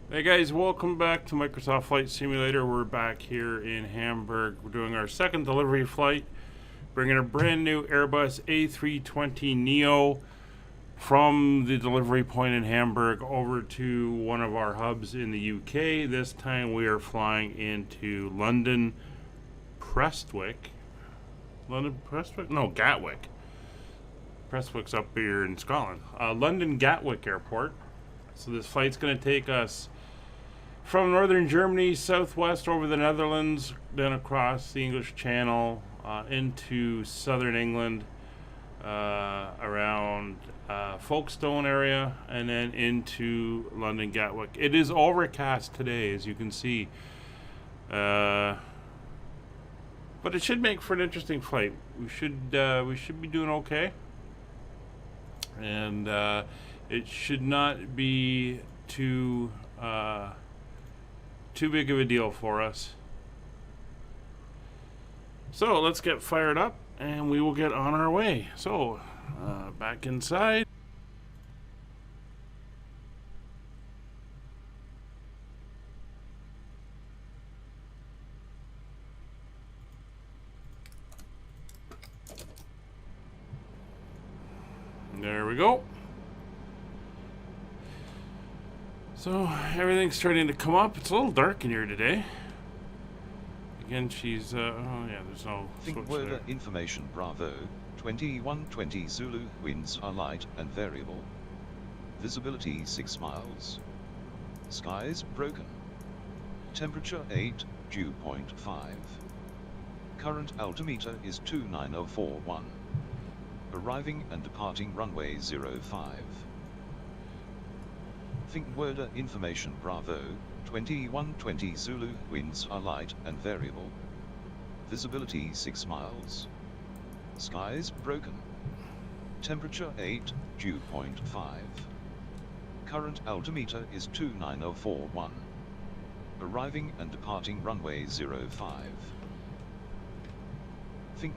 Hey guys, welcome back to Microsoft Flight Simulator. We're back here in Hamburg. We're doing our second delivery flight, bringing a brand new Airbus A320neo from the delivery point in Hamburg over to one of our hubs in the UK. This time we are flying into London Prestwick. London Prestwick? No, Gatwick. Prestwick's up here in Scotland. London Gatwick Airport. So this flight's going to take us from northern Germany, southwest over the Netherlands, then across the English Channel, into southern England, around Folkestone area, and then into London Gatwick. It is overcast today, as you can see, but it should make for an interesting flight. We should be doing okay, and it should not be too big of a deal for us. So let's get fired up and we will get on our way. So back inside. There we go. So everything's starting to come up. It's a little dark in here today. Again, she's oh yeah, there's no switch there. Information Bravo 2120 Zulu. Winds are light and variable. Visibility 6 miles. Skies broken. Temperature 8, dew point 5. Current altimeter is 29041. Arriving and departing runway 05. Weather Information Bravo 2120 Zulu. Winds are light and variable. Visibility 6 miles. Skies broken. Temperature 8, dew point 5. Current altimeter is 29041. Arriving and departing runway 05.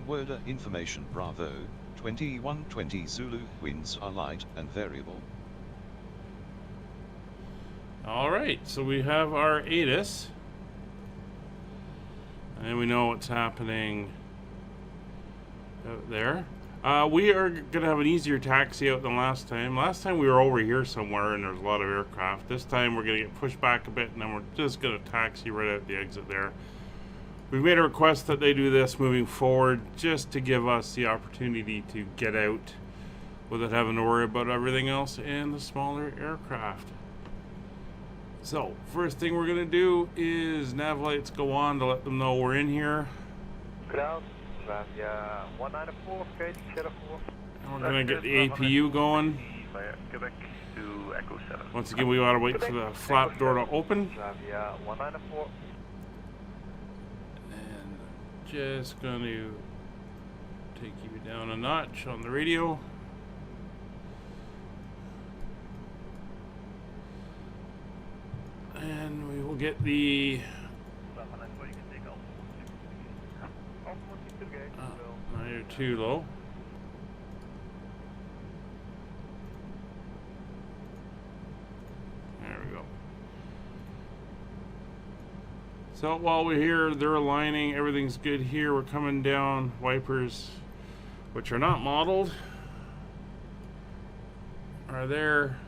Weather Information Bravo 2120 Zulu. Winds are light and variable. Alright, so we have our ATIS, and we know what's happening out there. We are going to have an easier taxi out than last time. Last time we were over here somewhere and there's a lot of aircraft. This time we're going to get pushed back a bit and then we're just going to taxi right out the exit there. We've made a request that they do this moving forward just to give us the opportunity to get out without having to worry about everything else and the smaller aircraft. So, first thing we're going to do is nav lights go on to let them know we're in here. Ground, Nvidia 194, Gateway Chatter 4. And we're going to get the APU going. Quebec to Echo 7. Once again, we ought to wait for the flap door to open. Nvidia 194. And just going to take you down a notch on the radio. And we will get the now you're too low. There we go. So while we're here, they're aligning, everything's good here. We're coming down, wipers, which are not modeled, are there.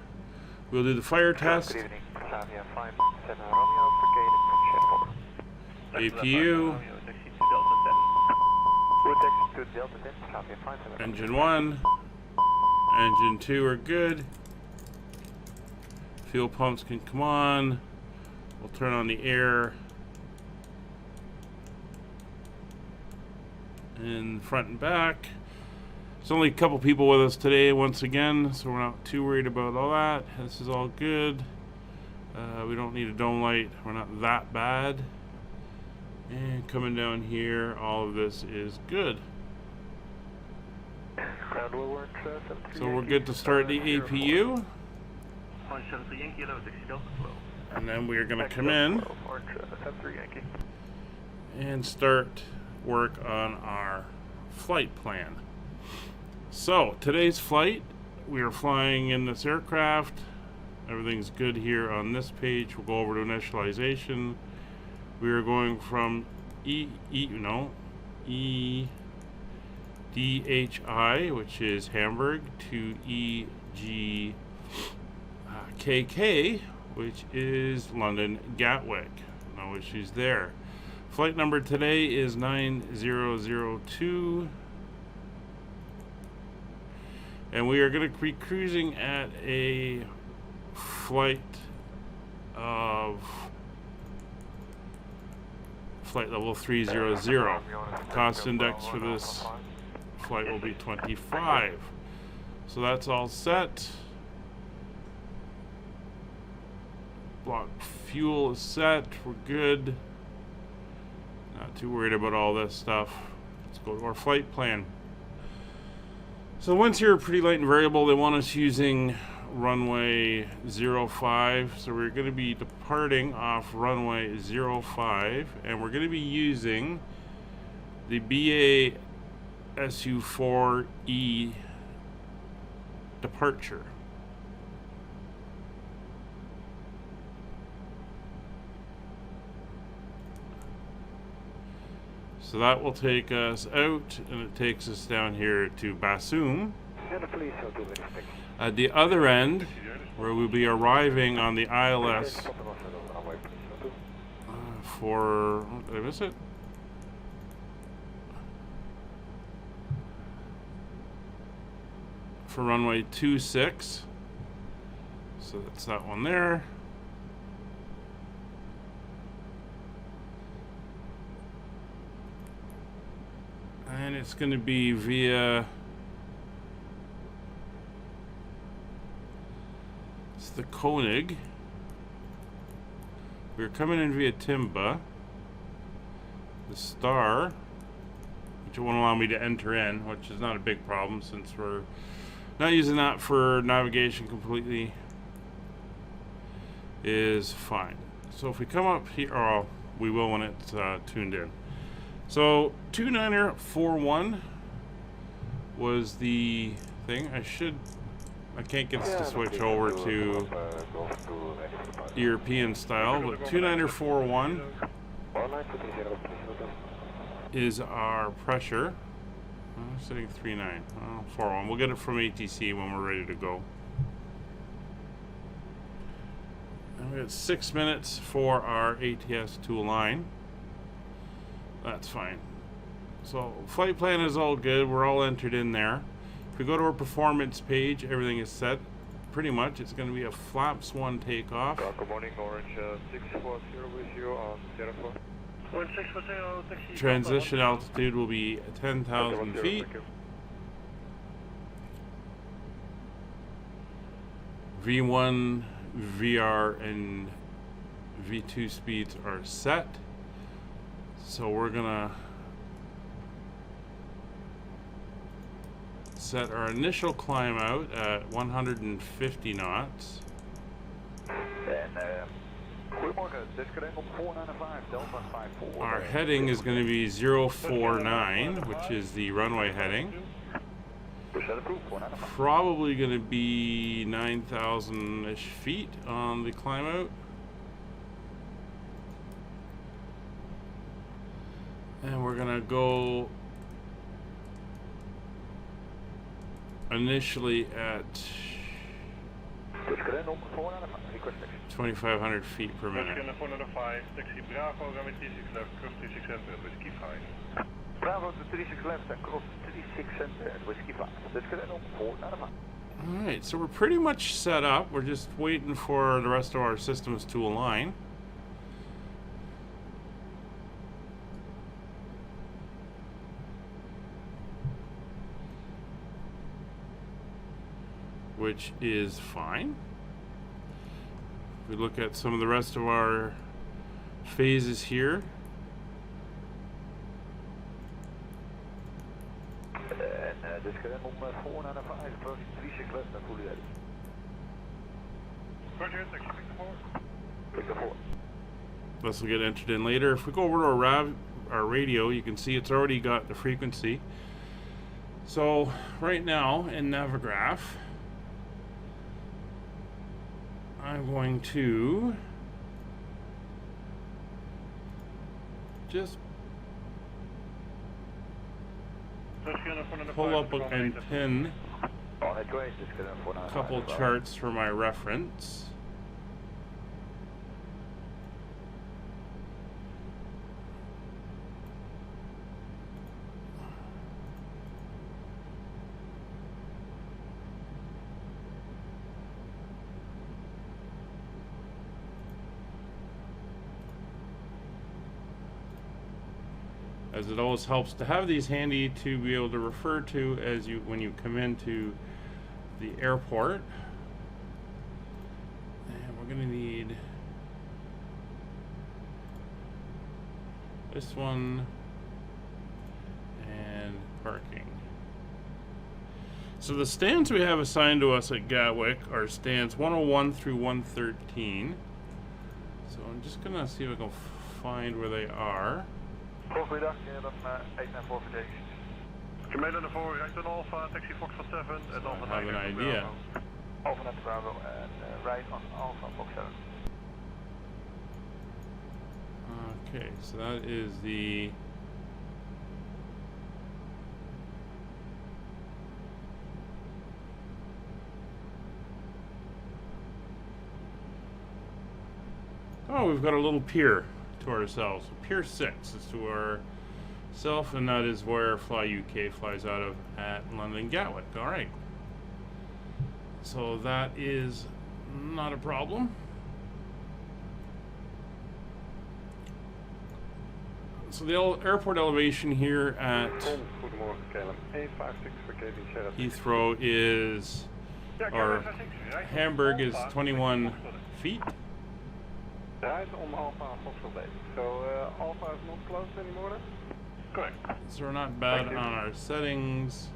We'll do the fire test. Good evening. Flavia 57 Romeo for Gateway Chatter 4. APU. Engine 1. Engine 2 are good. Fuel pumps can come on. We'll turn on the air. In front and back. There's only a couple people with us today once again, so we're not too worried about all that. This is all good. We don't need a dome light. We're not that bad. And coming down here, all of this is good. So we're good to start the APU. And then we are going to come in and start work on our flight plan. So today's flight, we are flying in this aircraft Everything's good here on this page. We'll go over to initialization. We are going from EDHI, which is Hamburg, to EGKK, which is London Gatwick. No issues there. Flight number today is 9002. And we are going to be cruising at a flight level 300. Cost index for this flight will be 25. So that's all set. Block fuel is set. We're good. Not too worried about all this stuff. Let's go to our flight plan. So once you're pretty light and variable, they want us using runway 05. So we're going to be departing off runway 05, and we're going to be using the BA SU4E departure. So that will take us out, and it takes us down here to Basum. At the other end, where we'll be arriving on the ILS for, did I miss it? For runway 26. So that's that one there. And it's going to be via, it's the Koenig. We're coming in via Timba. The Star, which won't allow me to enter in, which is not a big problem since we're not using that for navigation completely, is fine. So if we come up here, oh, we will when it's tuned in. So 2941 was the thing. I can't get this to switch over to European style, but 2941 is our pressure. Setting 39. 41. We'll get it from ATC when we're ready to go. And we got 6 minutes for our ATS to align. That's fine. So flight plan is all good. We're all entered in there. If we go to our performance page, everything is set. Pretty much, it's going to be a flaps 1 takeoff. Good morning, Orange 640 with you on 04. Orange 640, taxi. Transition altitude will be 10,000 feet. V1, VR, and V2 speeds are set. So we're gonna set our initial climb out at 150 knots. Our heading is going to be 049, which is the runway heading. Probably going to be 9,000-ish feet on the climb out. And we're gonna go initially at 2,500 feet per minute. Alright, so we're pretty much set up. We're just waiting for the rest of our systems to align. Which is fine. If we look at some of the rest of our phases here. This will get entered in later. If we go over to our radio, you can see it's already got the frequency. So right now in Navigraph, I'm going to just pull up and pin a couple charts for my reference. As it always helps to have these handy to be able to refer to as you when you come into the airport. And we're going to need this one and parking. So the stands we have assigned to us at Gatwick are stands 101 through 113. So I'm just going to see if I can find where they are. Goedemiddag, dan 894 verdediging. Gemeen naar voren, rijdt een Alpha, taxi Fox van 7 en dan I have an idea. Alpha naar Bravo en right on Alpha Fox 7. Okay, so that is the oh, we've got a little pier to ourselves. Pier 6 is to ourselves, and that is where FlyUK flies out of at London Gatwick. All right. So that is not a problem. So the airport elevation here at Heathrow is, or Hamburg is 21 feet. Right on Alpha Foxtrot 8. So Alpha is not closed anymore? Correct. So we're not bad on our settings.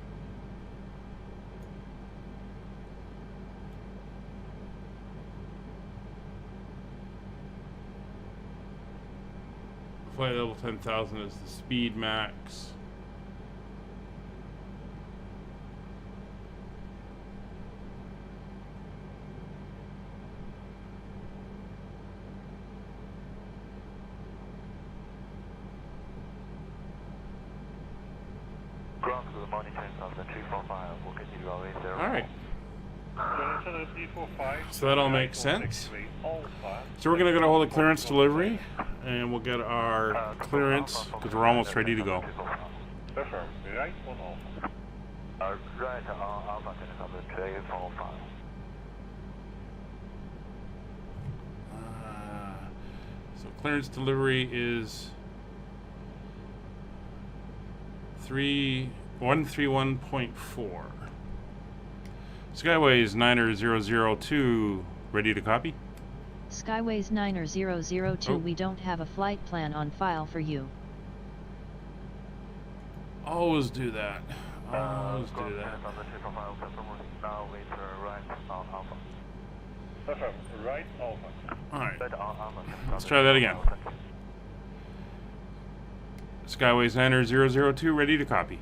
Flight level 10,000 is the speed max. Alright. So that all makes sense. So we're going to go hold a clearance delivery, and we'll get our clearance because we're almost ready to go. So clearance delivery is 131.4. Skyways 90002, ready to copy? Skyways 90002, we don't have a flight plan on file for you. Always do that. Always do that. Right Alpha. Alright. Let's try that again. Skyways 90002, ready to copy.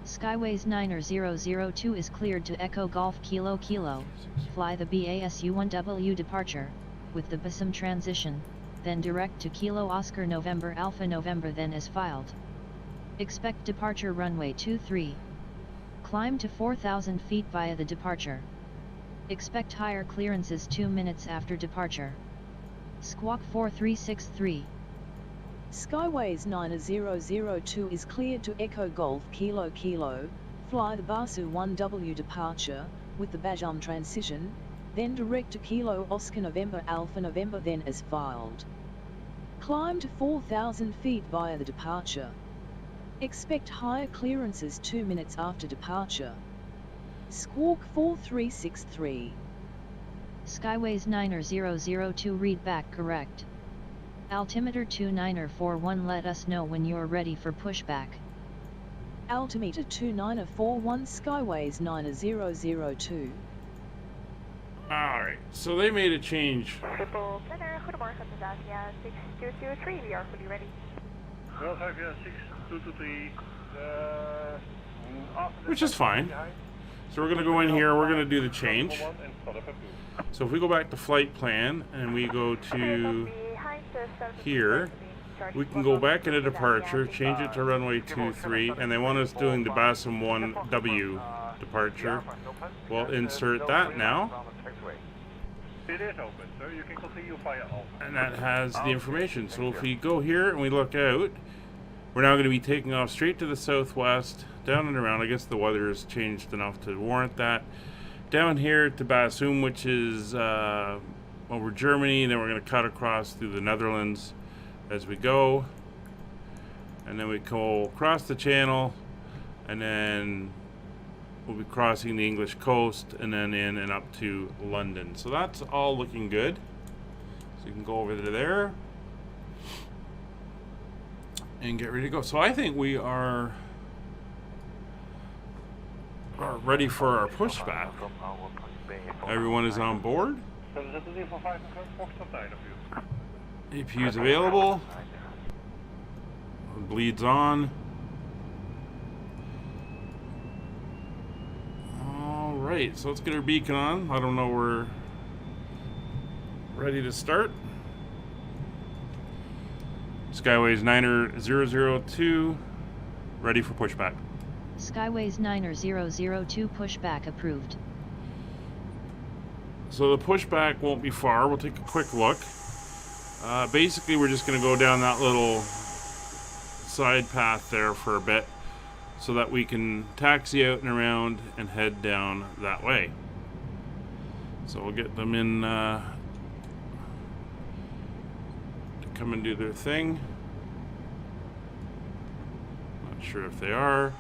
Skyways 90002 is cleared to Echo Golf Kilo Kilo. Fly the BASU-1W departure, with the BASM transition, then direct to Kilo Oscar November Alpha November then as filed. Expect departure runway 23. Climb to 4,000 feet via the departure. Expect higher clearances 2 minutes after departure. Squawk 4363. Skyways 90002 is cleared to Echo Golf Kilo Kilo, fly the BASU-1W departure, with the BASM transition, then direct to Kilo Oscar November Alpha November then as filed. Climb to 4,000 feet via the departure. Expect higher clearances 2 minutes after departure. Squawk 4363. Skyways 90002 read back correct. Altimeter 2941, let us know when you're ready for pushback. Altimeter 2941, Skyways 90002. Alright, so they made a change. Schiphol Center, goedemorgen, het is Asia 6223, we are fully ready. Well, 6223, Which is fine. So we're going to go in here, we're going to do the change. So if we go back to flight plan and we go to here, we can go back into departure, change it to runway 23, and they want us doing the BASM 1W departure. We'll insert that now. It is open, so you can continue via Alpha. And that has the information. So if we go here and we look out, we're now going to be taking off straight to the southwest, down and around. I guess the weather has changed enough to warrant that. Down here to Basum, which is over Germany, and then we're going to cut across through the Netherlands as we go. And then we go across the channel, and then we'll be crossing the English coast, and then in and up to London. So that's all looking good. So you can go over to there and get ready to go. So I think we are ready for our pushback. Everyone is on board. APU is available. Bleeds on. Alright, so let's get our beacon on. I don't know, we're ready to start. Skyways 90002, ready for pushback. Skyways 90002 pushback approved. So the pushback won't be far. We'll take a quick look. Basically, we're just going to go down that little side path there for a bit so that we can taxi out and around and head down that way. So we'll get them in to come and do their thing. Not sure if they are.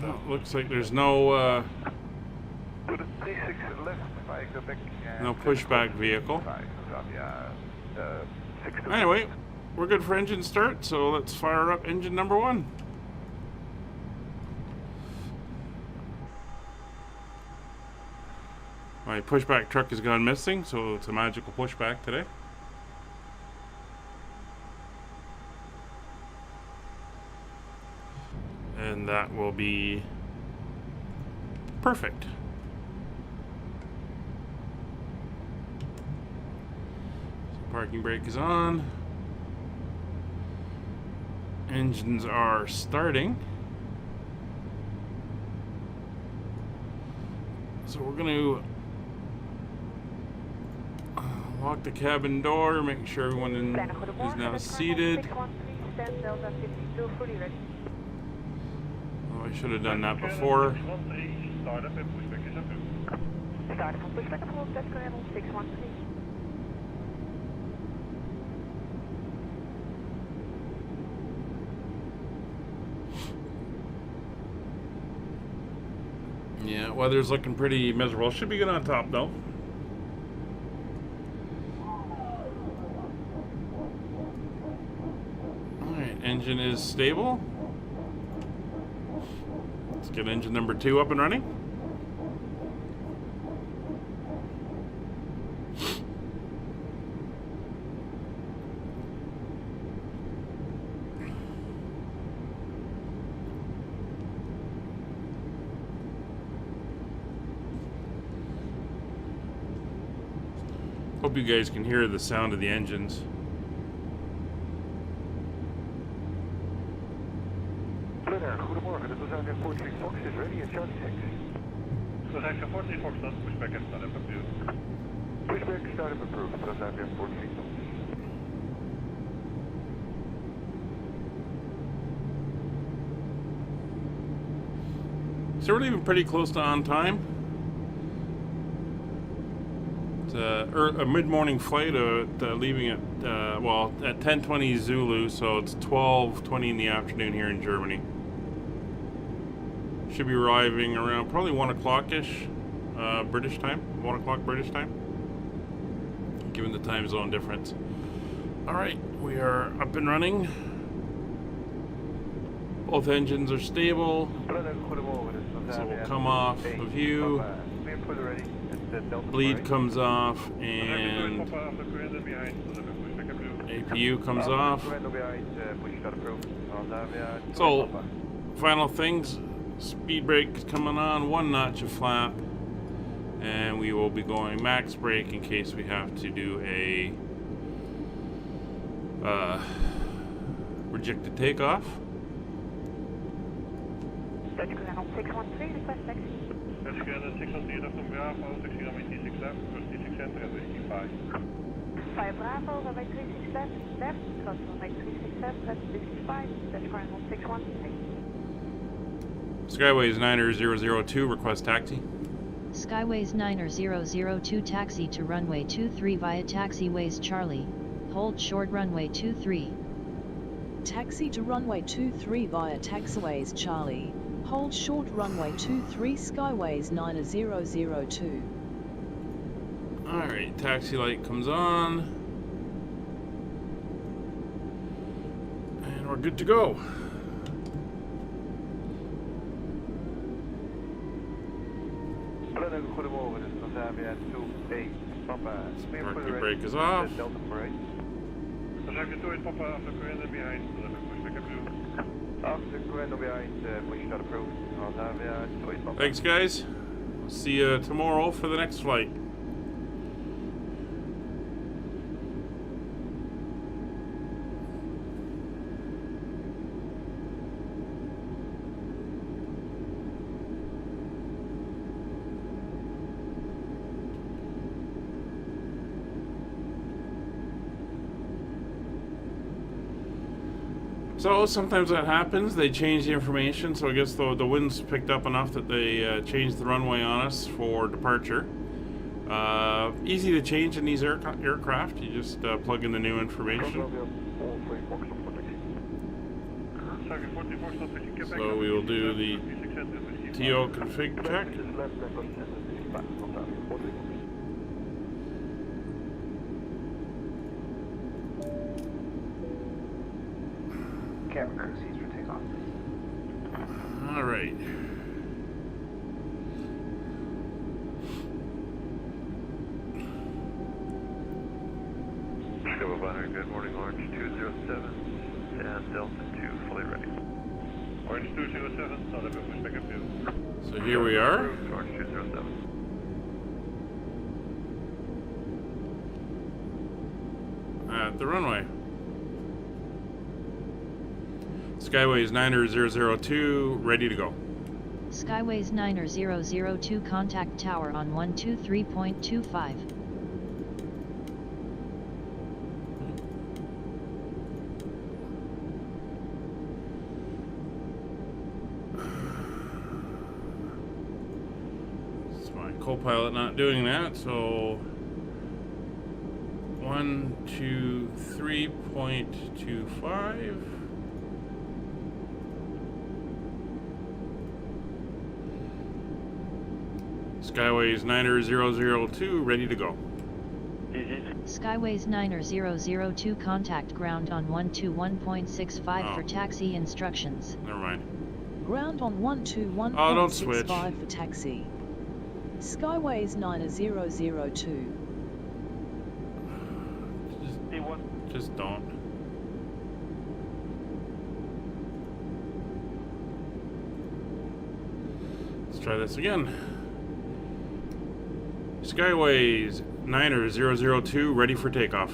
Oh, looks like there's no pushback vehicle. Anyway, we're good for engine start, so let's fire up engine number 1. My pushback truck has gone missing, so it's a magical pushback today. And that will be perfect. So parking brake is on. Engines are starting. So we're going to lock the cabin door, make sure everyone is now seated. I should have done that before. Yeah, weather's looking pretty miserable. Should be good on top though. Alright, engine is stable. Let's get engine number 2 up and running. Hope you guys can hear the sound of the engines. Goedemorgen, de Brazilian 43 Fox is ready at Charlie 6. Brazilian 43 Fox, dat pushback and startup approved. Pushback startup approved, Brazilian 43 Fox. So we're leaving pretty close to on time. It's a mid-morning flight, leaving at well at 10:20 Zulu, so it's 12:20 in the afternoon here in Germany. Should be arriving around probably 1 o'clock-ish British time, 1 o'clock British time, given the time zone difference. All right, we are up and running. Both engines are stable. So we'll come off the view, bleed comes off, and APU comes off. So, final things, speed brake is coming on, 1 notch of flap, and we will be going max brake in case we have to do a rejected takeoff. Dutch Ground 613, request taxi. Dutch Ground 613, London Bravo, taxi runway 36 left, first 36 center, and 85. 5 Bravo, runway 36 left, cross runway 36 left, left 65, Dutch Ground 613. Skyways 90002, request taxi. Skyways 90002 taxi to runway 23 via taxiways Charlie, hold short runway 23. Taxi to runway 23 via taxiways Charlie, hold short runway 23 Skyways 90002. Alright, taxi light comes on. And we're good to go. Goedemorgen, dit is Transavia 28 Papa. Market brake is off. Delta Parade. Transavia 28 Papa, after Corinne behind, pushback approved. After Corinne behind, push start approved. Transavia 28 Papa. Thanks, guys. We'll see you tomorrow for the next flight. So sometimes that happens. They change the information. So I guess the wind's picked up enough that they changed the runway on us for departure. Easy to change in these aircraft. You just plug in the new information. So we will do the TO config check. Cabin courtesies for takeoff. All right. Chicago Binary, good morning, Orange 207 and Delta 2 fully ready. Orange 207, Southern pushback approved. So here we are. Orange 207. At the runway. Skyways 90002, ready to go. Skyways 90002 contact tower on 123.25. It's my co-pilot not doing that, so 123.25. Skyways 90002, ready to go. Skyways 90002 contact ground on 121.65 for taxi instructions. Never mind. Ground on 121.65 Oh, don't switch. for taxi. Skyways 90002. Just don't. Let's try this again. Skyways 90002, ready for takeoff.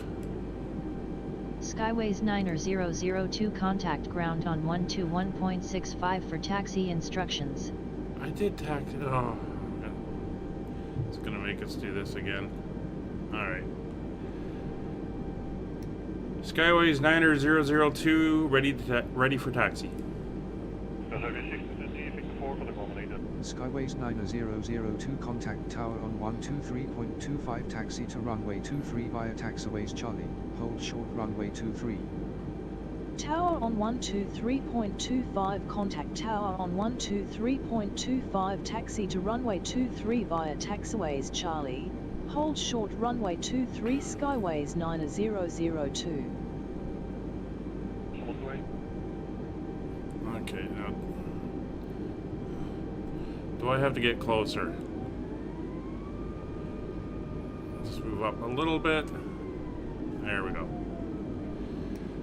Skyways 90002 contact ground on 121.65 for taxi instructions. I did taxi. Oh, it's gonna make us do this again. All right. Skyways 90002, ready for taxi. Skyways 90002 contact tower on 123.25 taxi to runway 23 via taxiways Charlie, hold short runway 23. Tower on 123.25 contact tower on 123.25 taxi to runway 23 via taxiways Charlie, hold short runway 23 Skyways 90002. Okay, now Do I have to get closer? Just move up a little bit. There we go.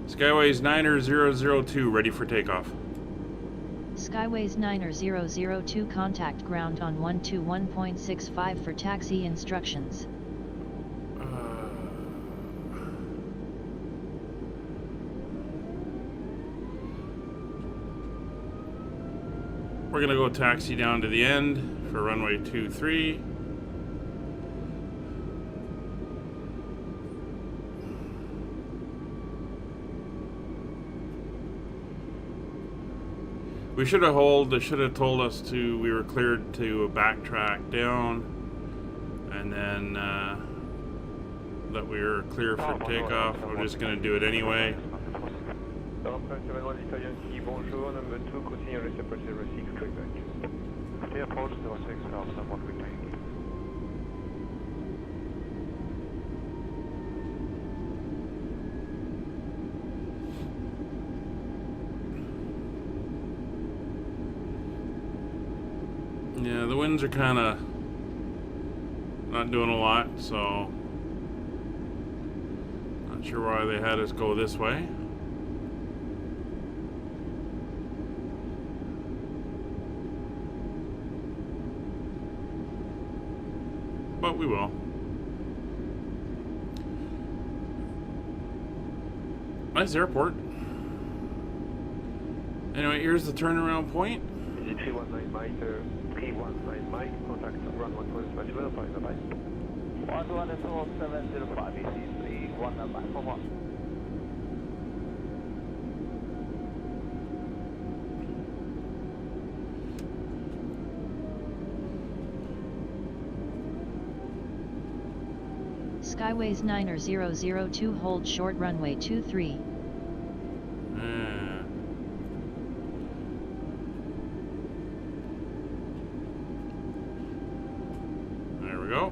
Skyways 90002 ready for takeoff. Skyways 90002 contact ground on 121.65 for taxi instructions. We're gonna go taxi down to the end for runway 23. We should have they should have told us we were cleared to backtrack down, and then that we were clear for takeoff. We're just gonna do it anyway. Bonjour, number 2, continue with approach 06, clear back. Clear approach 06, someone will take. Yeah, the winds are kind of not doing a lot, so not sure why they had us go this way. But we will. Nice airport. Anyway, here's the turnaround point. 319 Mike, 319 Mike, contact run 1.5, bye. 11705, EC 319 Mike, for one. Skyways 90002 hold short runway 23. There we go.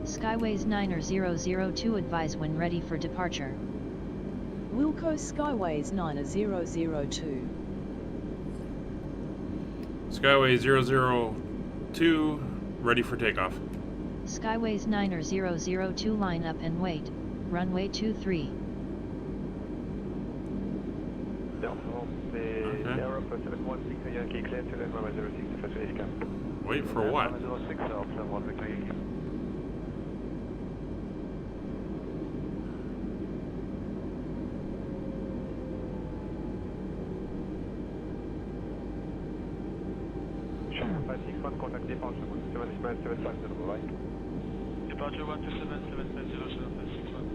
Skyways 90002 advise when ready for departure. Wilco Skyways 90002. Skyway 002 ready for takeoff. Skyways 90002 line up and wait, runway 23. Wait for what? Contact departure 17975, right? Departure 127750761.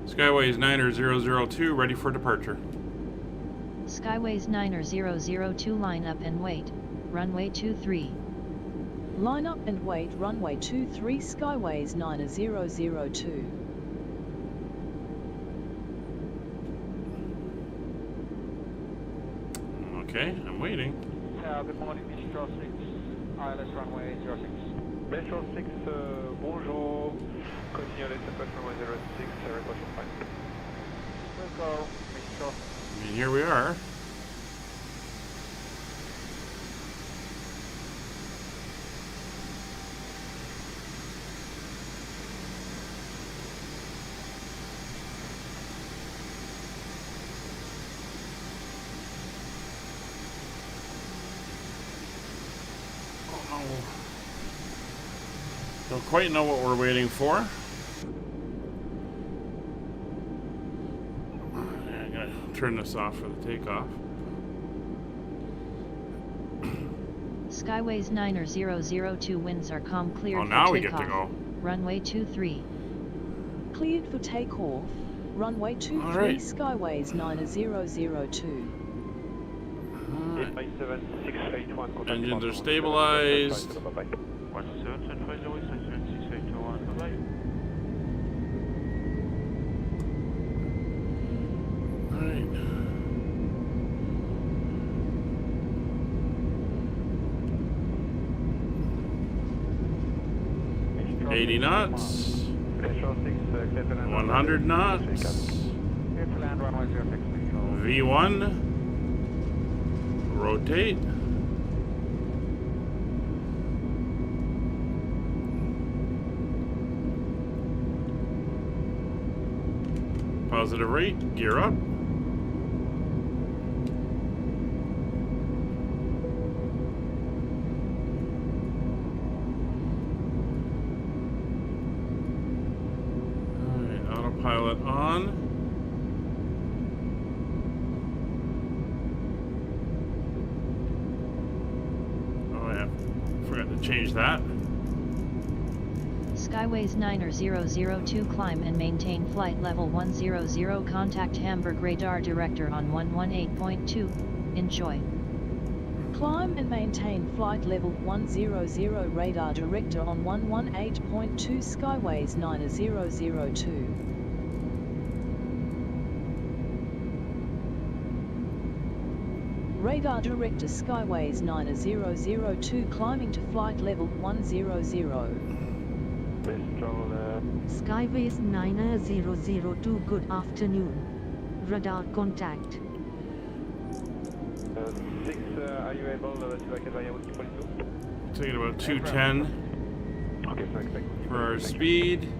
Skyways 90002 ready for departure. Skyways 90002 line up and wait, runway 23. Line up and wait, runway 23, Skyways 90002. Okay, I'm waiting. Good morning, Metro 6, ILS runway 06. Metro 6, bonjour. Continue with approach runway 06, report 5. We'll go, Metro. And here we are. Don't quite know what we're waiting for. I'm gonna turn this off for the takeoff. Skyways 90002 winds are calm, cleared Oh, now for we takeoff. get to go. Runway 23. Cleared for takeoff, runway 23, Alright. Skyways 90002. Engines are stabilized. 80 knots. Metro 6, clear 100 knots. Clear to land runway 06, please. V1. Rotate. Positive rate. Gear up. Pilot on. Oh yeah, forgot to change that. Skyways 9002 climb and maintain flight level 100, contact Hamburg radar director on 118.2, enjoy. Climb and maintain flight level 100 radar director on 118.2 Skyways 9002. Radar director Skyways 9002 climbing to flight level 100. Skyways 9002 good afternoon. Radar contact. 6, are you able to activate via Wiki 42? Taking about 210 Okay, perfect. for our speed.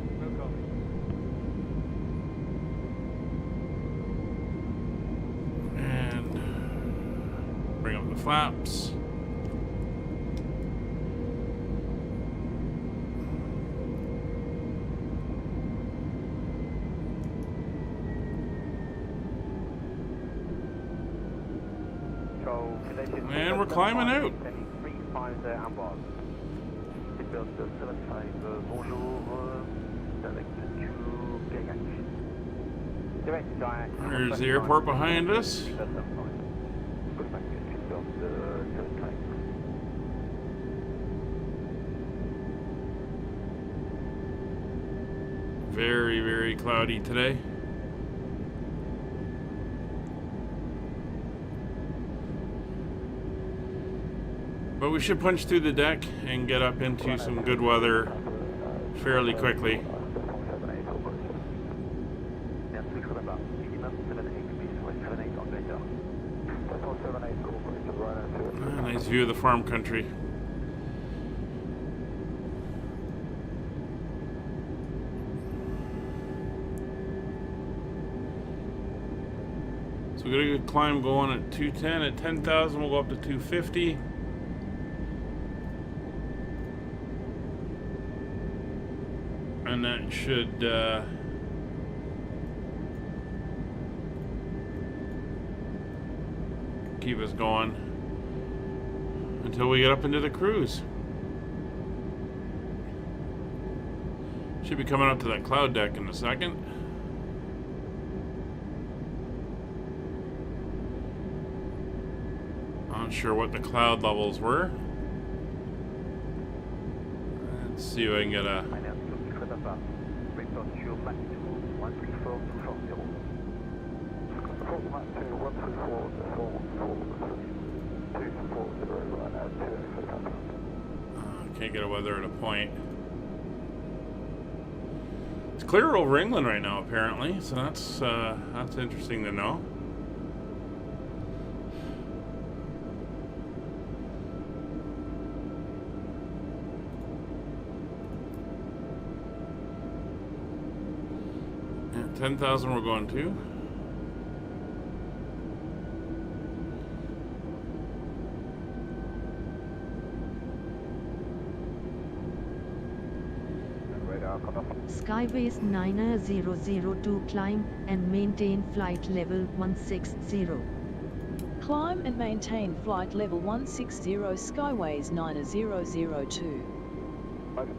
And bring up the flaps. And we're climbing out. There's the airport behind us. Very, very cloudy today. But we should punch through the deck and get up into some good weather fairly quickly. Nice view of the farm country. So we got a good climb going at 210. At 10,000 we'll go up to 250. And that should keep us going until we get up into the cruise. Should be coming up to that cloud deck in a second. Not sure what the cloud levels were. Let's see if I can get a can't get a weather at a point. It's clear over England right now, apparently, so that's interesting to know. Yeah, 10,000 we're going to. Skyways 9002 climb and maintain flight level 160. Climb and maintain flight level 160 Skyways 9002.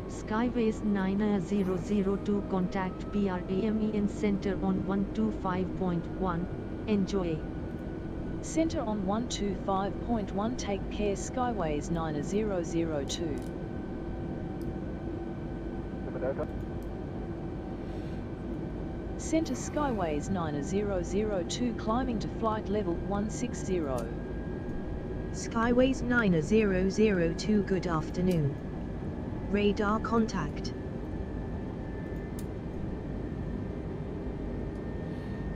Skyways 9002 contact PRAMEN center on 125.1. Enjoy. Center on 125.1. Take care Skyways 9002. Center Skyways 9002 climbing to flight level 160. Skyways 9002 good afternoon. Radar contact.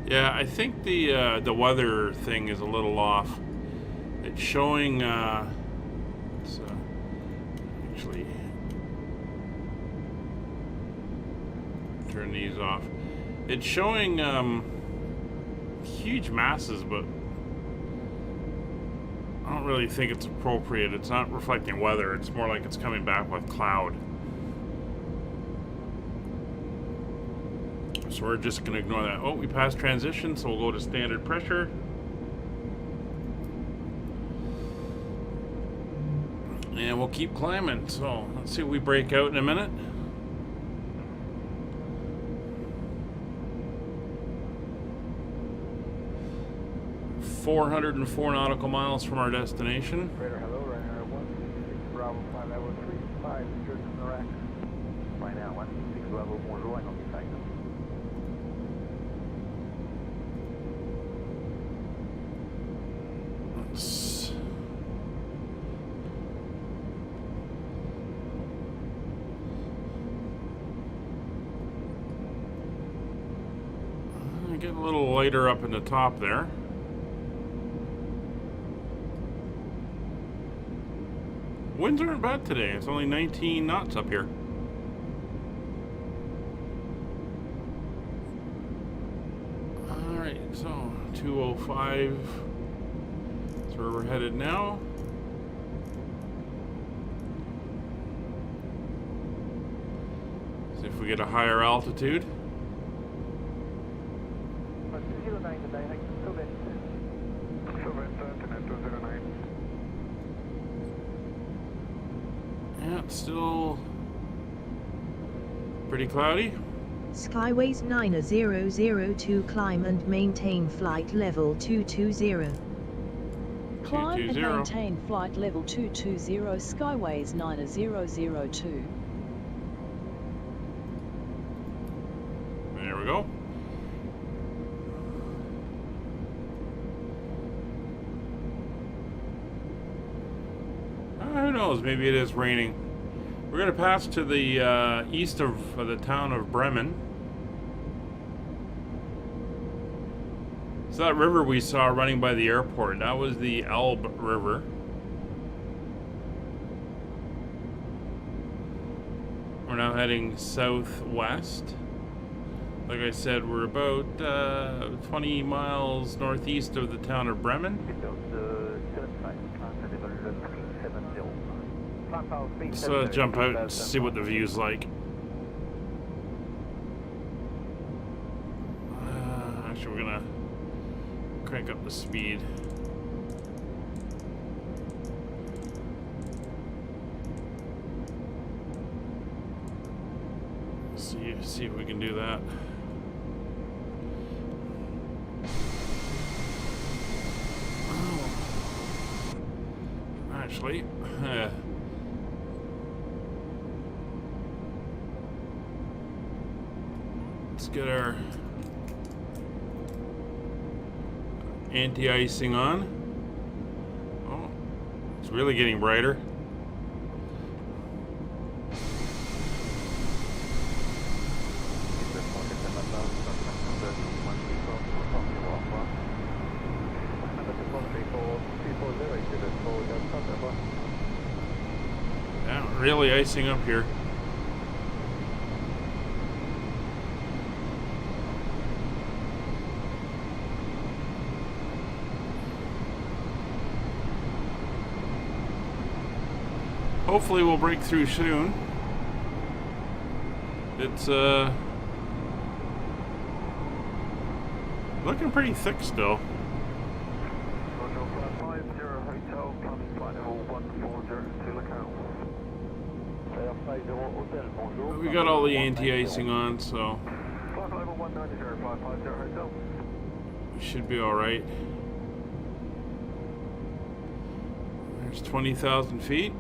Yeah, I think the weather thing is a little off. It's showing. It's actually turn these off. It's showing huge masses, but I don't really think it's appropriate. It's not reflecting weather. It's more like it's coming back with cloud. So we're just going to ignore that. Oh, we passed transition, so we'll go to standard pressure. And we'll keep climbing. So let's see if we break out in a minute. ...404 nautical miles from our destination. Radar, hello, Ryanair 166 Bravo 5 level 35, search from the rack. Ryanair 166 Bravo, bonjour, and on the side. Let's... get a little lighter up in the top there. Winds aren't bad today. It's only 19 knots up here. Alright, so 205. That's where we're headed now. See if we get a higher altitude. 209 to direct, Suvet. Suvet, Internet 209. Yeah, it's still pretty cloudy. Skyways 9002 climb and maintain flight level 220. Climb and 220. maintain flight level 220, Skyways 9002. There we go. Who knows? Maybe it is raining. We're going to pass to the east of the town of Bremen. So that river we saw running by the airport, that was the Elbe River. We're now heading southwest. Like I said, we're about 20 miles northeast of the town of Bremen. So jump out and see what the view's like. Actually, we're gonna crank up the speed. See if we can do that. Oh. Actually, let's get our anti-icing on. Oh, it's really getting brighter. Yeah, really icing up here. Hopefully we'll break through soon. It's looking pretty thick still. But we got all the anti-icing on, so we should be all right. There's 20,000 feet.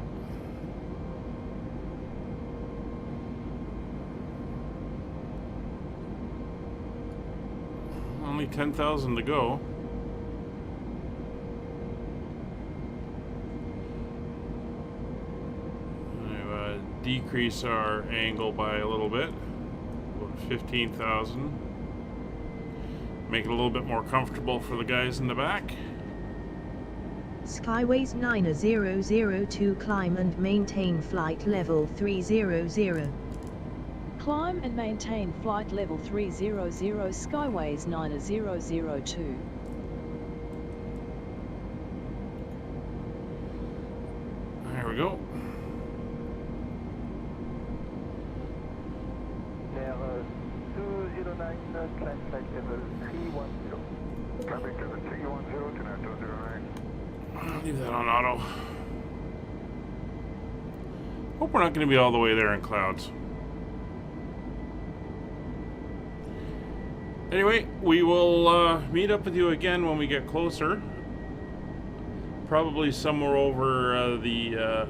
Only 10,000 to go. Decrease our angle by a little bit, about 15,000. Make it a little bit more comfortable for the guys in the back. Skyways 9002 climb and maintain flight level 300. Climb and maintain flight level 300 Skyways 9002. There we go. Air 209, climb flight level 310. Climbing level 310 to now 209. I'll leave that on auto. Hope we're not going to be all the way there in clouds. Anyway, we will meet up with you again when we get closer. Probably somewhere over the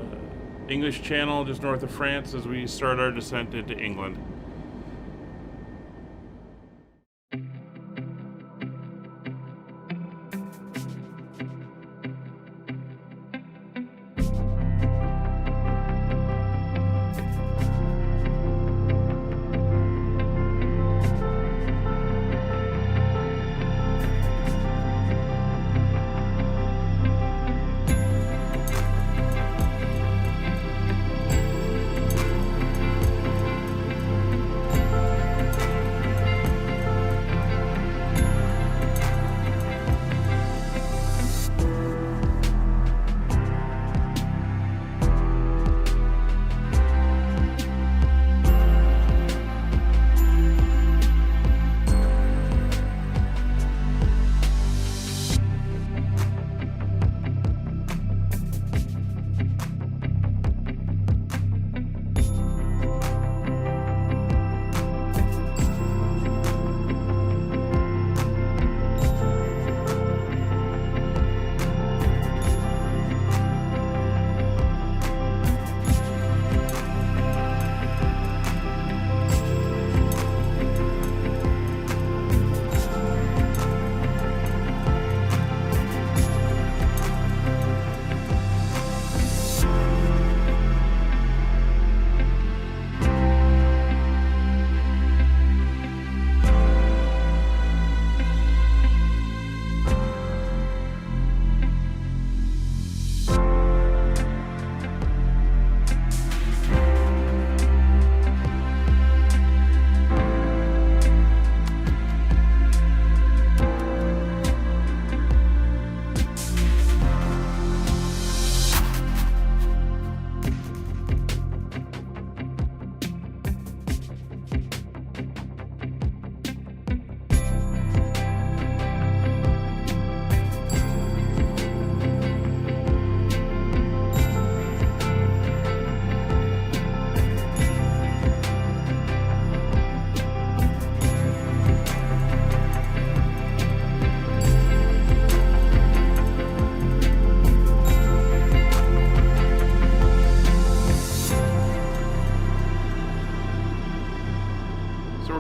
English Channel, just north of France, as we start our descent into England.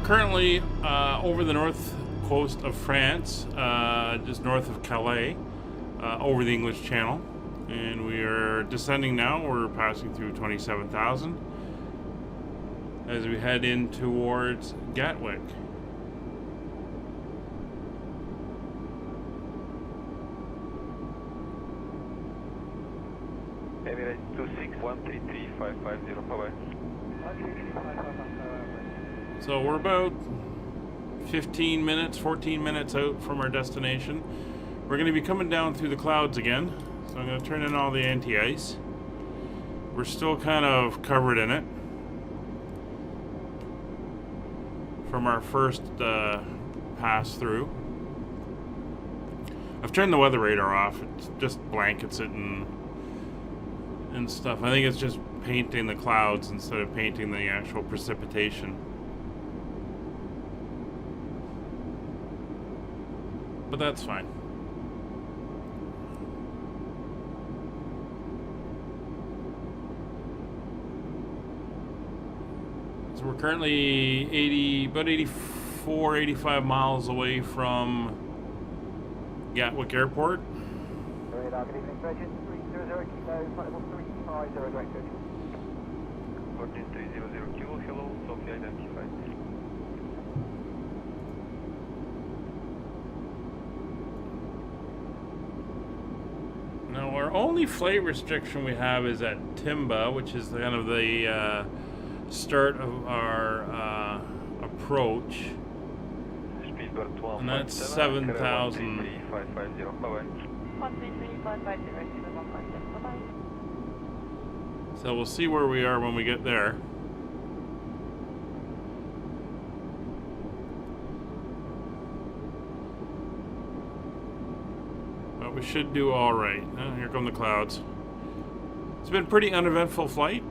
Currently over the north coast of France, just north of Calais, over the English Channel, and we are descending now. We're passing through 27,000 as we head in towards Gatwick. Emirates 261335550, bye-bye. So we're about 15 minutes, 14 minutes out from our destination. We're going to be coming down through the clouds again, so I'm going to turn in all the anti-ice. We're still kind of covered in it from our first pass through. I've turned the weather radar off. It just blankets it and stuff. I think it's just painting the clouds instead of painting the actual precipitation. But that's fine. So we're currently about 84, 85 miles away from Gatwick Airport. Radar, good evening, Virgin 300 Kilo, flight level 350, direct good. Virgin 300 Kilo, hello, Sophia identified. our only flight restriction we have is at Timba, which is kind of the start of our approach. And that's 7,000. So we'll see where we are when we get there. But we should do all right. Oh, here come the clouds. It's been a pretty uneventful flight.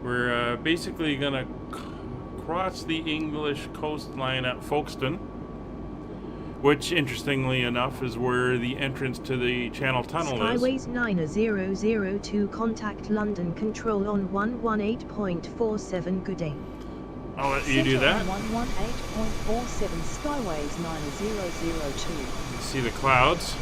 We're basically gonna cross the English coastline at Folkestone, which, interestingly enough, is where the entrance to the Channel Tunnel is. Skyways 9002, contact London Control on 118.47. Good day. I'll let you do that. 118.47 Skyways 9002. You see the clouds.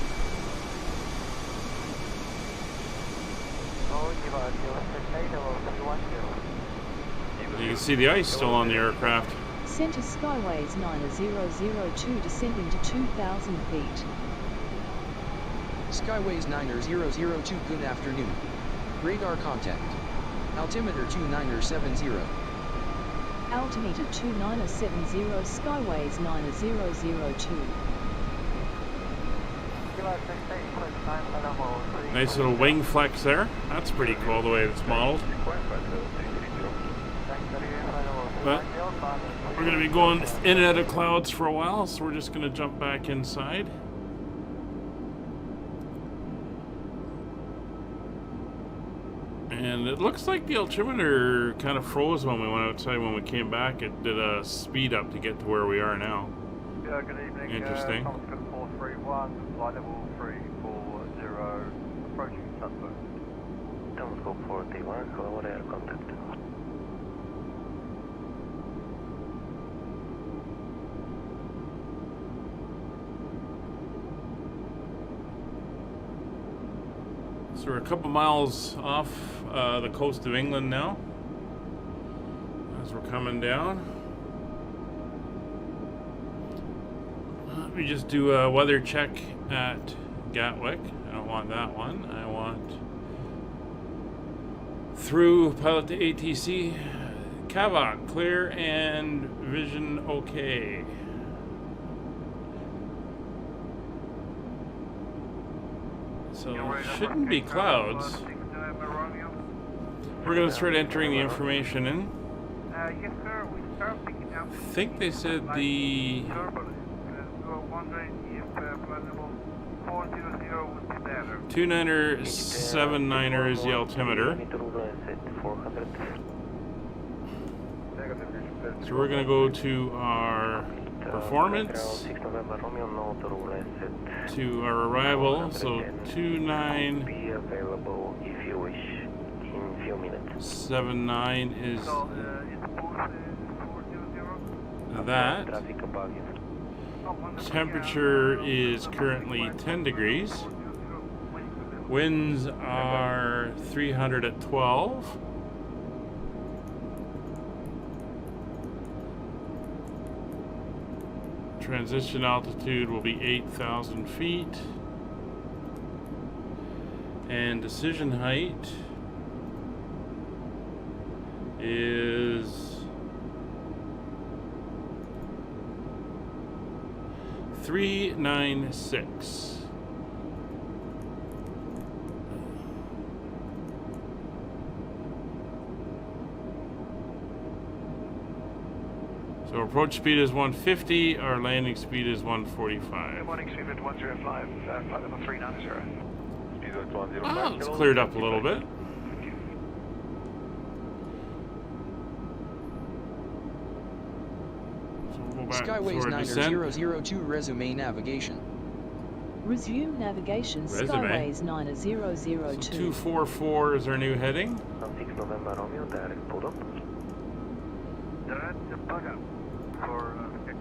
You can see the ice still on the aircraft. Center Skyways 9002 descending to 2,000 feet. Skyways 9002, good afternoon. Radar contact. Altimeter 2970. Altimeter 2970 Skyways 9002. Nice little wing flex there. That's pretty cool the way it's modeled. But we're going to be going in and out of clouds for a while, so we're just going to jump back inside. And it looks like the altimeter kind of froze when we went outside. When we came back, it did a speed up to get to where we are now. Yeah, good evening. Interesting. Thomas Cook 431, flight level 340, approaching Sutton. Thomas Cook 431, hello, air contact. So we're a couple miles off the coast of England now, as we're coming down. Let me just do a weather check at Gatwick. I don't want that one. I want through pilot to ATC. Kavak, clear and vision okay. So shouldn't be clouds. We're going to start entering the information in. Yes, sir. We start picking up. I think they said the Turbulence. We're wondering if possible 400 would be better. 29er79er is the altimeter. So we're going to go to our performance, to our arrival, so 2979 is that. Temperature is currently 10 degrees. Winds are 300 at 12. Transition altitude will be 8,000 feet. And decision height is 396. So approach speed is 150, our landing speed is 145. Good morning, Speedbird 105, flight level 390. Speedbird 105. Oh, it's cleared up a little bit. So we'll go back Skyways to our descent. 9002, resume navigation. Resume navigation. Skyways 9002. So 244 is our new heading. 6 November Romeo, direct pull up. Direct bug up for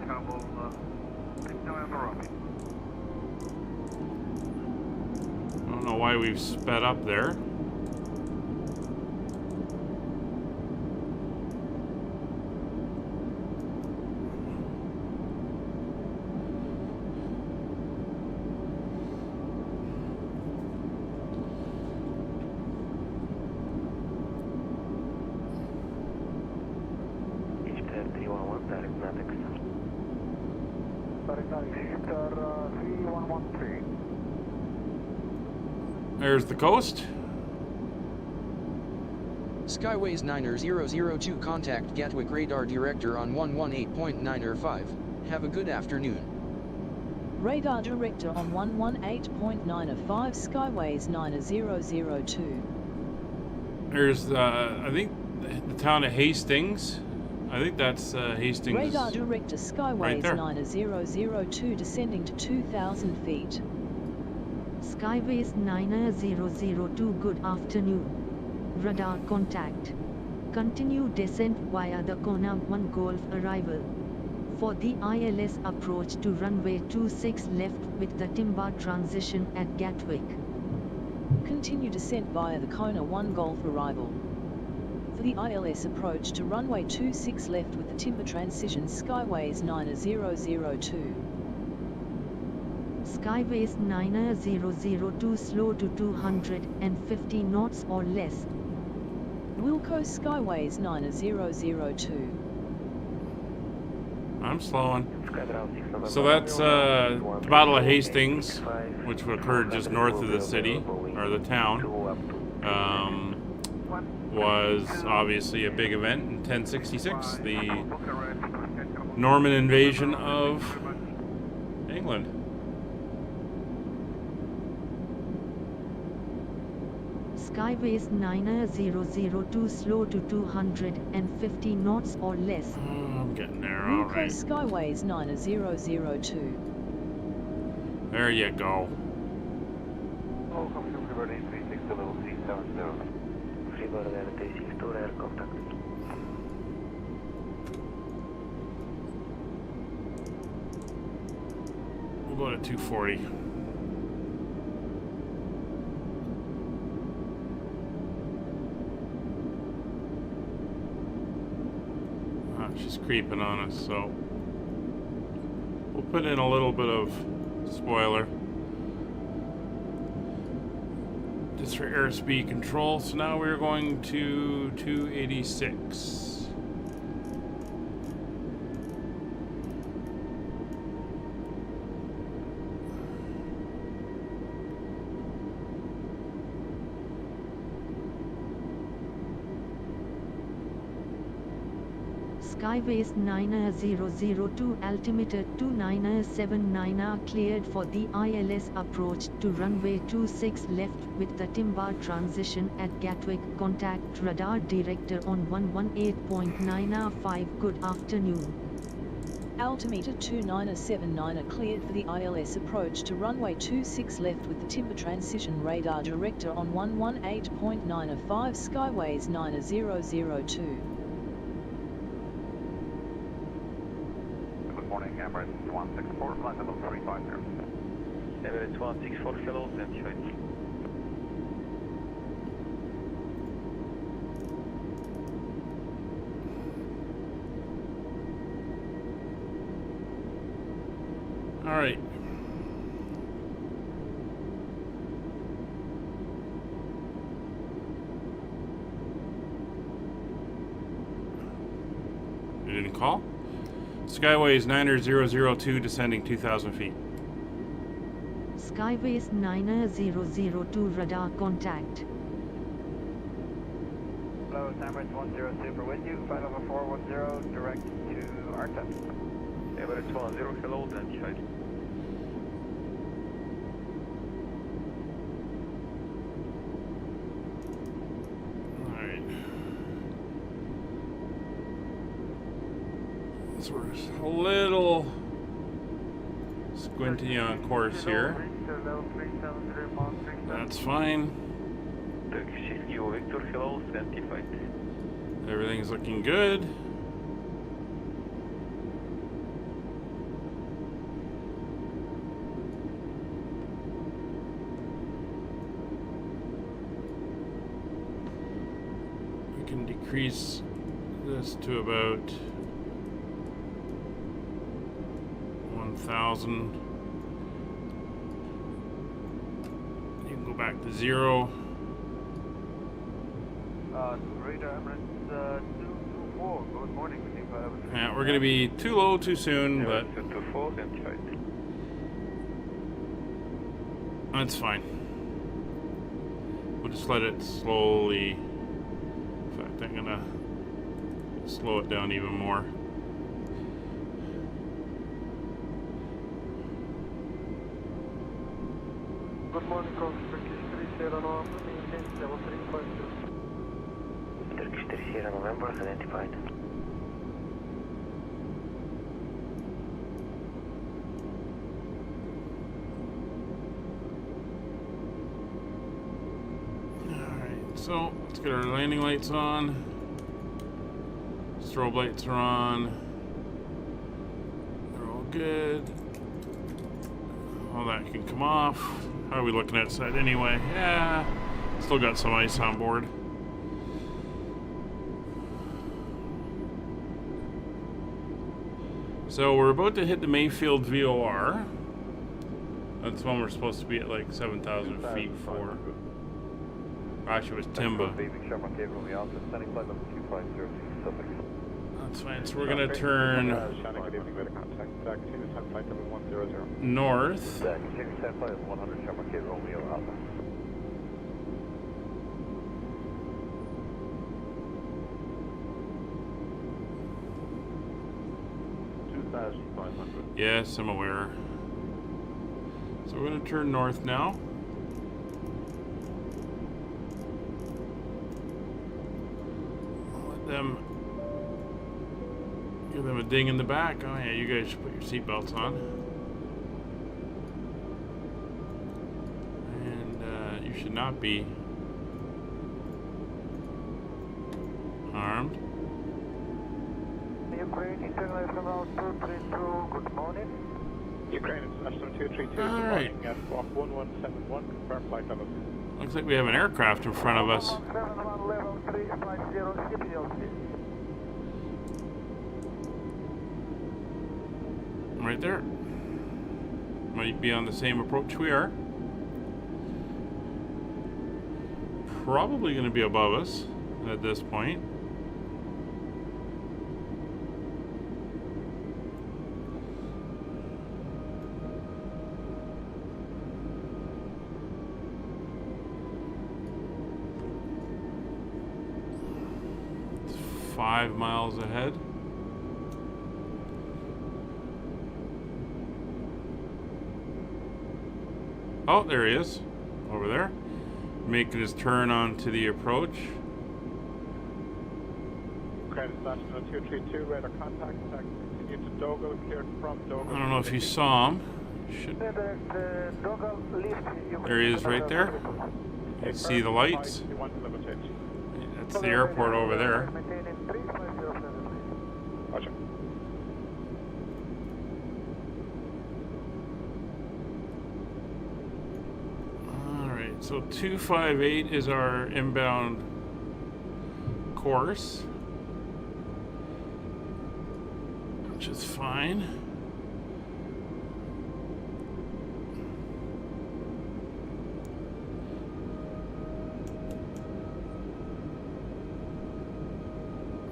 Cabo 6 November Romeo. I don't know why we've sped up there. There's the coast. Skyways 9002 contact Gatwick radar director on 118.905. Have a good afternoon. Radar director on 118.905 Skyways 9002. There's, I think, the town of Hastings. I think that's Hastings. Radar director Skyways Right there. 9002 descending to 2,000 feet. Skyways 9002, good afternoon. Radar contact. Continue descent via the Kona 1 Golf arrival. For the ILS approach to runway 26 left with the timber transition at Gatwick. Continue descent via the Kona 1 Golf arrival. For the ILS approach to runway 26 left with the timber transition Skyways 9002. Skyways 9002 slow to 250 knots or less. Wilco Skyways 9002. I'm slowing. So that's the Battle of Hastings, which occurred just north of the city, or the town. Was obviously a big event in 1066, the Norman invasion of England. Skyways 9002 slow to 250 knots or less. I'm getting there, Wilco alright. Skyways 9002. There you go. We'll go to 240. She's creeping on us, so we'll put in a little bit of spoiler just for airspeed control. So now we're going to 286. Skyways 9002 altimeter 2979 are cleared for the ILS approach to runway 26 left with the timber transition at Gatwick. Contact radar director on 118.905. Good afternoon. Altimeter 2979 are cleared for the ILS approach to runway 26 left with the timber transition radar director on 118.905 Skyways 9002. Morning, Emirates 164, flight level 350. Emirates 164, hello, 25. All right. You didn't call? Skyways 9002 descending 2,000 feet. Skyways 9002 radar contact. Hello, Emirates 10 Super with you, flight level 410, direct to Orcas. Emirates 10, hello, 25. So we're a little squinty on course here. That's fine. Everything's looking good. We can decrease this to about 1,000. You can go back to 0. Radar Emirates 224, good morning. Yeah, we're going to be too low too soon, but 4, identified. That's fine. We'll just let it slowly. In fact, I'm gonna slow it down even more. Good morning, Turkish 30 November, maintain level 350. Turkish 30 November, identified. Alright, so let's get our landing lights on. Strobe lights are on. They're all good. All that can come off. How are we looking outside anyway? Yeah, still got some ice on board. So we're about to hit the Mayfield VOR. That's when we're supposed to be at like 7,000 feet for. Actually, it was Timba. That's fine. So we're gonna turn north. Yes, I'm aware. So we're going to turn north now. Let them give them a ding in the back. Oh yeah, you guys should put your seatbelts on. And you should not be harmed. Ukraine International 232, good morning. Ukraine International 232, all right. at walk 1171, confirm flight level. Looks like we have an aircraft in front of us. 71 level 350 CPLC. Right there. Might be on the same approach we are. Probably going to be above us at this point. It's 5 miles ahead. Oh, there he is, over there, making his turn onto the approach. Ukraine International 232, radar contact, continue to Dogal, cleared from Dogal. I don't know if you saw him. Should... There he is right there. You see the lights? That's the airport over there. Roger. So 258 is our inbound course, which is fine.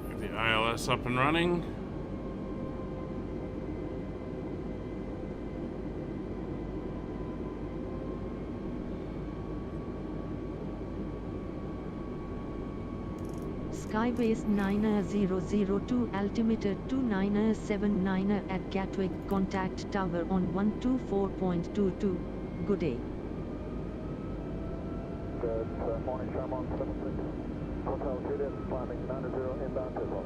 Get the ILS up and running. Skybase 9002 altimeter 2979 at Gatwick, contact tower on 124.22. Good day. Good morning, Sharman 76. Hotel Juliet, climbing 90 inbound to Hill.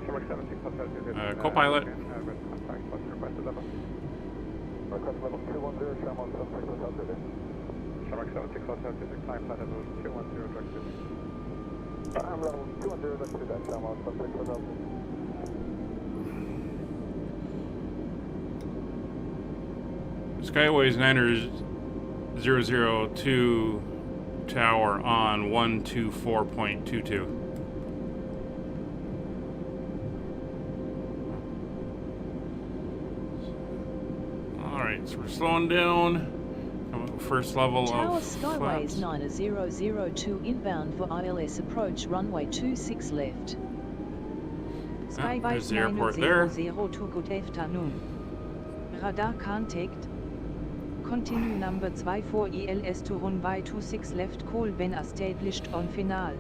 Sharman 76, Hotel Juliet. Co-pilot. Contact, what's your requested level? Request level 210, Sharman 76, Hotel Juliet. Sharman 76, Hotel Juliet, climb flight level 210, direct to I'm level 200, let's do that, Sharman 76, Hotel Juliet. Skyways 9002 tower on 124.22. Alright, so we're slowing down. First level Tower of Skyways flaps. 9002 inbound for ILS approach runway 26 left. There's Skybase the airport there. 9002, good afternoon. Radar contact. Continue number 24 ELS to runway 26 left call when established on final.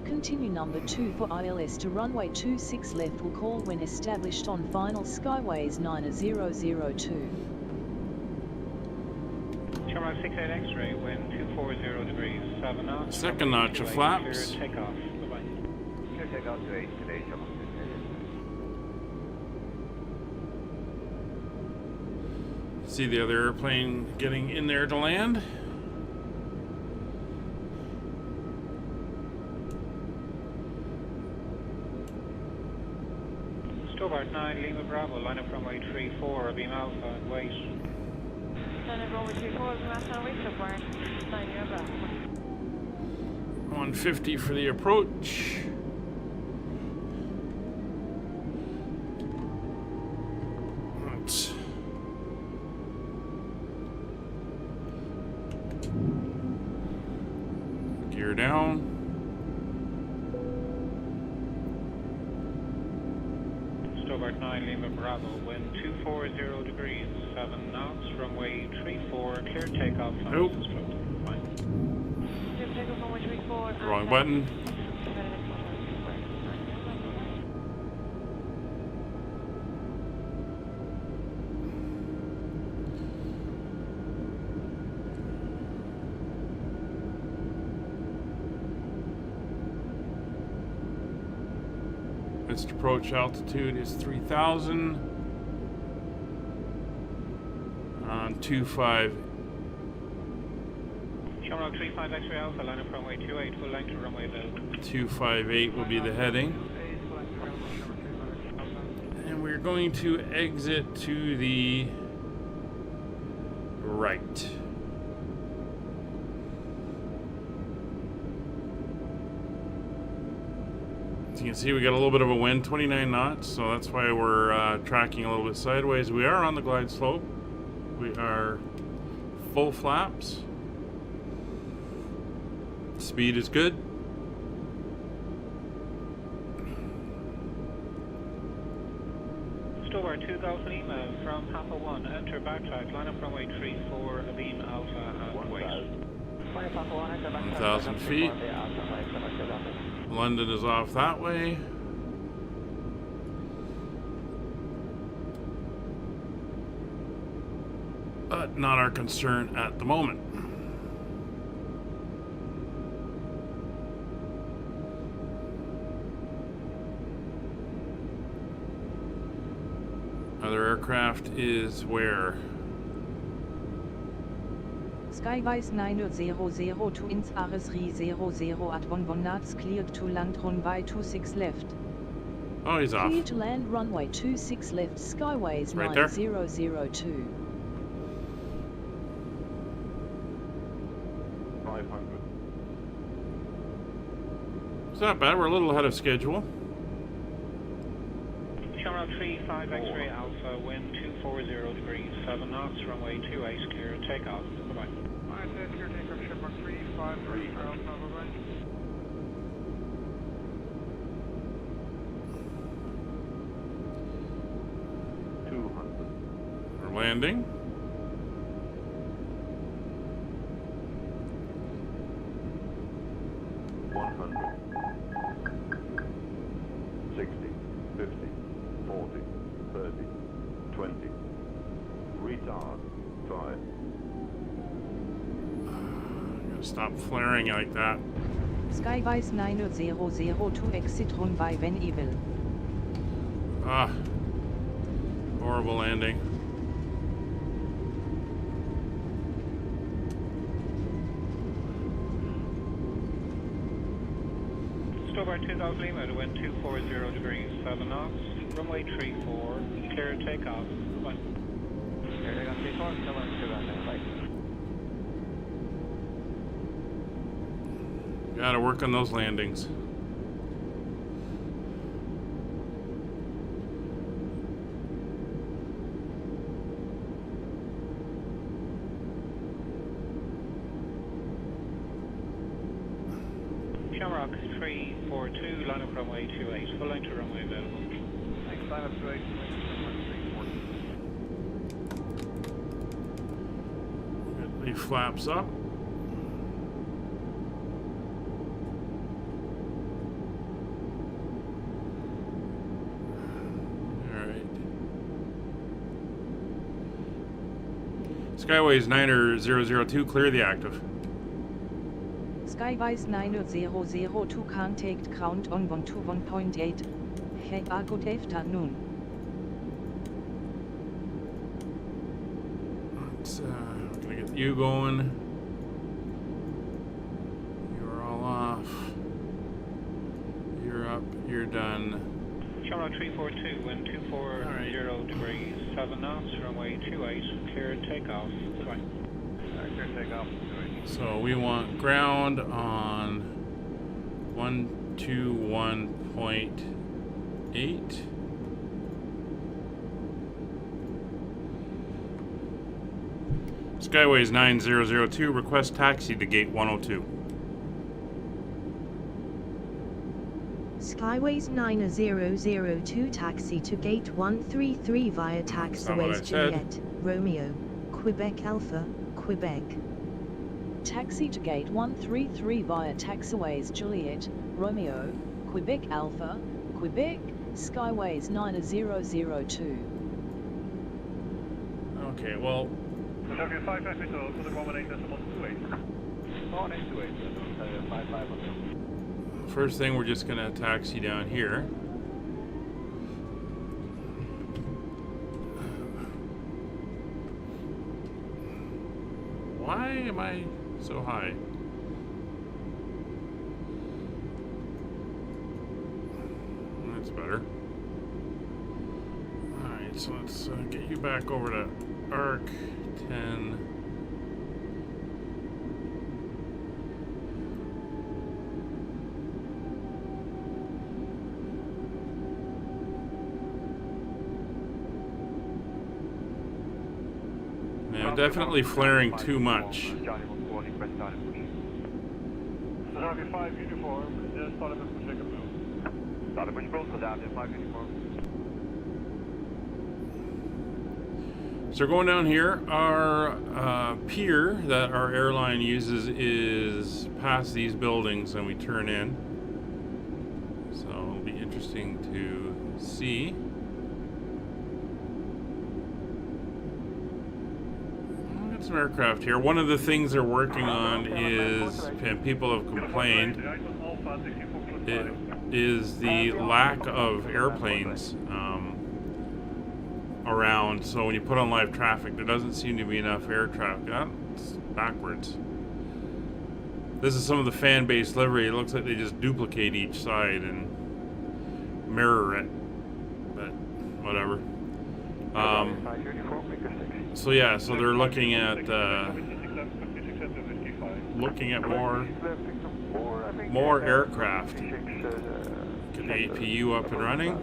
Continue number 24 ILS to runway 26 left will call when established on final Skyways 9002. Shamrock 68 X-ray, wind 240 degrees, 7 knots. Second notch of flaps. Clear takeoff. Bye-bye. Clear takeoff to 8 today, Shamrock 68. See the other airplane getting in there to land. Stobart 9, Lima Bravo, line up runway 34, beam alpha and wait. Line up runway 34, beam alpha and wait, Stobart 9, Lima Bravo. 150 for the approach. Let's gear down. Stobart 9, Lima Bravo, wind 240 degrees, 7 knots, runway 34, clear takeoff. Nope. Fine. Clear takeoff runway 34. Wrong button. Missed approach altitude is 3,000 on 25. Shamrock 35 X-ray Alpha, line up runway 28, full length to runway available. 258 will be the heading. And we're going to exit to the right. As you can see, we got a little bit of a wind, 29 knots, so that's why we're tracking a little bit sideways. We are on the glide slope. We are full flaps. Speed is good. Stobart 2000 email from Papa 1, enter backtrack, line up runway 34, beam alpha and wait. 1,000 feet. London is off that way. But not our concern at the moment. Other aircraft is where? Skyways 9002 ins RSRI 00 at 11 knots cleared to land runway 26 left. Oh, he's off. Clear to land runway 26 left, Skyways Right there. 9002. 500. It's not bad. We're a little ahead of schedule. Shamrock 35 X-ray Alpha, wind 240 degrees, 7 knots, runway 28, clear takeoff. Bye-bye. Alright, clear takeoff, Shamrock 35, Alpha, bye-bye. We're landing. Stop flaring like that. Skyways 9002 exit runway when evil. Ah. Horrible landing. Stobart 2000 Lima to wind 240 degrees, 7 knots, runway 34, clear takeoff. Bye. Clear takeoff 34, still on 2 on that flight. Gotta work on those landings. Shamrock 342, line up runway 28, full length to runway available. Thanks, line up 28, He flaps up. Skyways 9002, clear the active. Skyways 9002 contact count on 121.8. Have a good afternoon. Let's, gonna get you going. You're all off. You're up, you're done. Charlie 342, wind 240 degrees, 7 knots, runway 28, clear takeoff. Right. Clear takeoff. So we want ground on 121.8. Skyways 9002, request taxi to gate 102. Skyways 9002 taxi to gate 133 via taxiways Juliet, Romeo, Quebec Alpha, Quebec. Taxi to gate 133 via taxiways Juliet, Romeo, Quebec Alpha, Quebec, Skyways 9002. Okay, well... Okay, 55 meter to the 118.28. 118.28, 55. First thing, we're just gonna taxi down here. Why am I so high? That's better. Alright, so let's get you back over to ARC 10. Yeah, definitely flaring too much. Charlie 5 uniform, start with Pacific Blue. Start with Blue, Charlie 5 uniform. So we're going down here. Our pier that our airline uses is past these buildings, and we turn in. So it'll be interesting to see. We've got some aircraft here. One of the things they're working on is, and people have complained, is the lack of airplanes around. So when you put on live traffic, there doesn't seem to be enough air traffic. It's backwards. This is some of the fan-based livery. It looks like they just duplicate each side and mirror it, but whatever. So yeah, so they're looking at more aircraft. Get the APU up and running.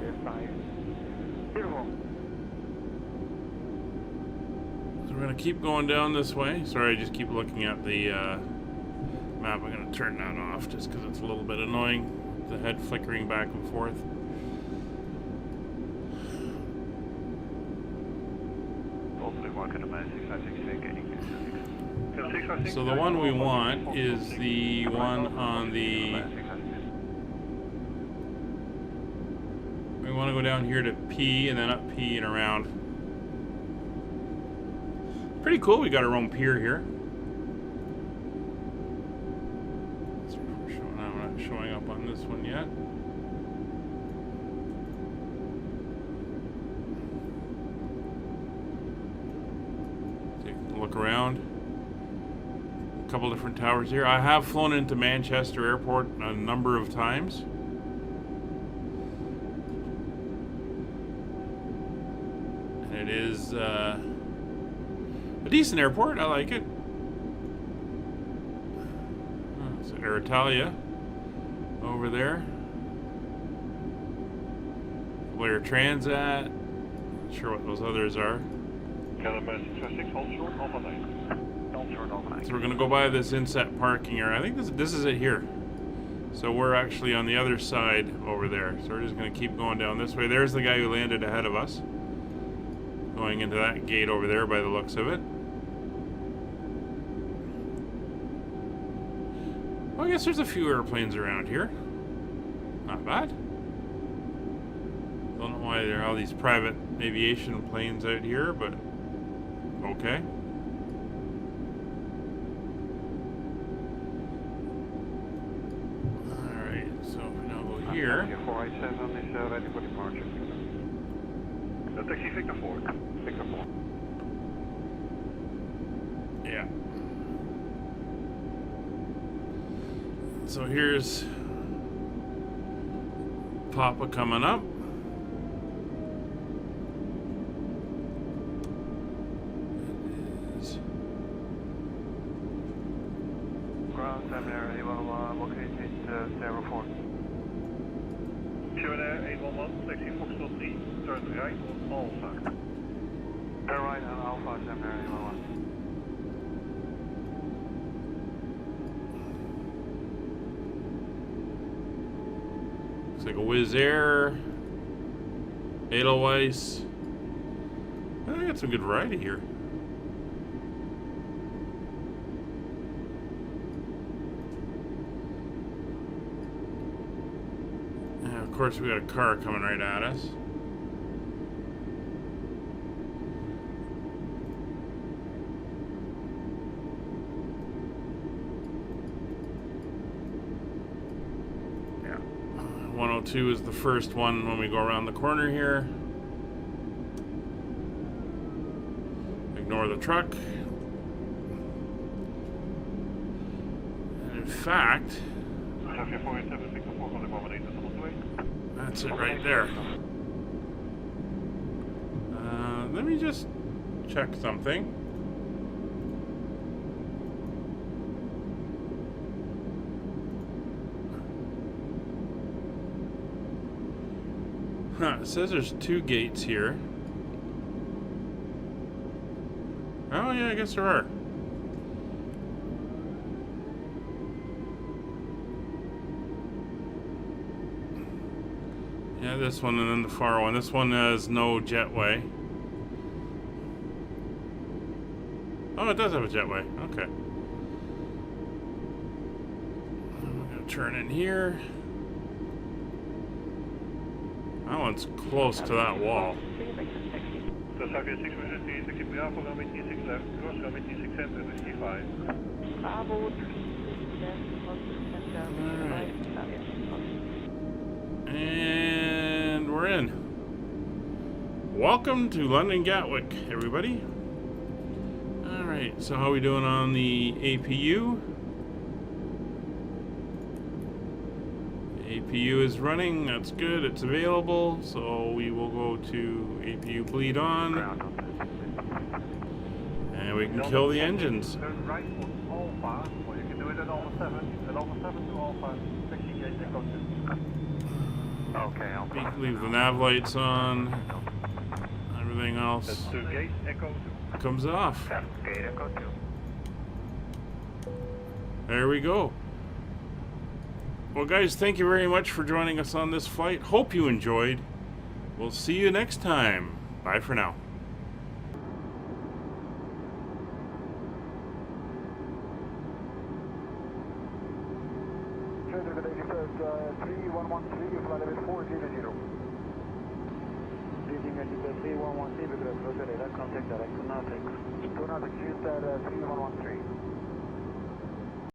We're going to keep going down this way. Sorry, I just keep looking at the map. I'm going to turn that off just because it's a little bit annoying. The head flickering back and forth. So the one we want is the one on the... We want to go down here to P and then up P and around. Pretty cool, we got our own pier here. We're not showing up on this one yet. Take a look around. A couple different towers here. I have flown into Manchester Airport a number of times. And it is a decent airport. I like it. Oh, it's Air Italia over there. Blair Transat. Not sure what those others are. So we're going to go by this inset parking area. I think this is it here. So we're actually on the other side over there. So we're just going to keep going down this way. There's the guy who landed ahead of us. Going into that gate over there by the looks of it. Well, I guess there's a few airplanes around here. Not bad. Don't know why there are all these private aviation planes out here, but okay. Alright, so now go here. 487 is ready for departure. Taxi Victor 4. Victor 4. Yeah. So here's Papa coming up. It is Ground Seminary, located 04. Seminaire 811, taxi Foxtrot 3, turn right on Alpha. Turn right on Alpha, Seminary 811. Looks like a Wizz Air, Edelweiss. I got some good variety here. And of course, we got a car coming right at us. Yeah, 102 is the first one when we go around the corner here. Ignore the truck. And in fact, that's it right there. Let me just check something. Huh, it says there's 2 gates here. Oh yeah, I guess there are. Yeah, this one and then the far one. This one has no jetway. Oh, it does have a jetway. Okay. I'm gonna turn in here. That one's close to that wall. The Soviet 6 taxi Bravo, runway 26 left, cross runway 26 center, whiskey 5. Bravo, 26 left, cross center, And we're in. Welcome to London Gatwick, everybody. Alright, so how are we doing on the APU? The APU is running, that's good, it's available, so we will go to APU bleed on. And we can kill the engines. Turn right on Alpha, or you can do it at Alpha 7. At Alpha 7 to Alpha, taxi gate Echo 2. Okay, Alpha. Leave the nav lights on. Everything else That's 2 gate Echo 2. comes off. Gate Echo 2. There we go. Well, guys, thank you very much for joining us on this flight. Hope you enjoyed. We'll see you next time. Bye for now. Trailer with 8113, you fly level 400. Leading at 3113, because Rudder, contact direct to Nautic. To Nautic, shoot at 3113.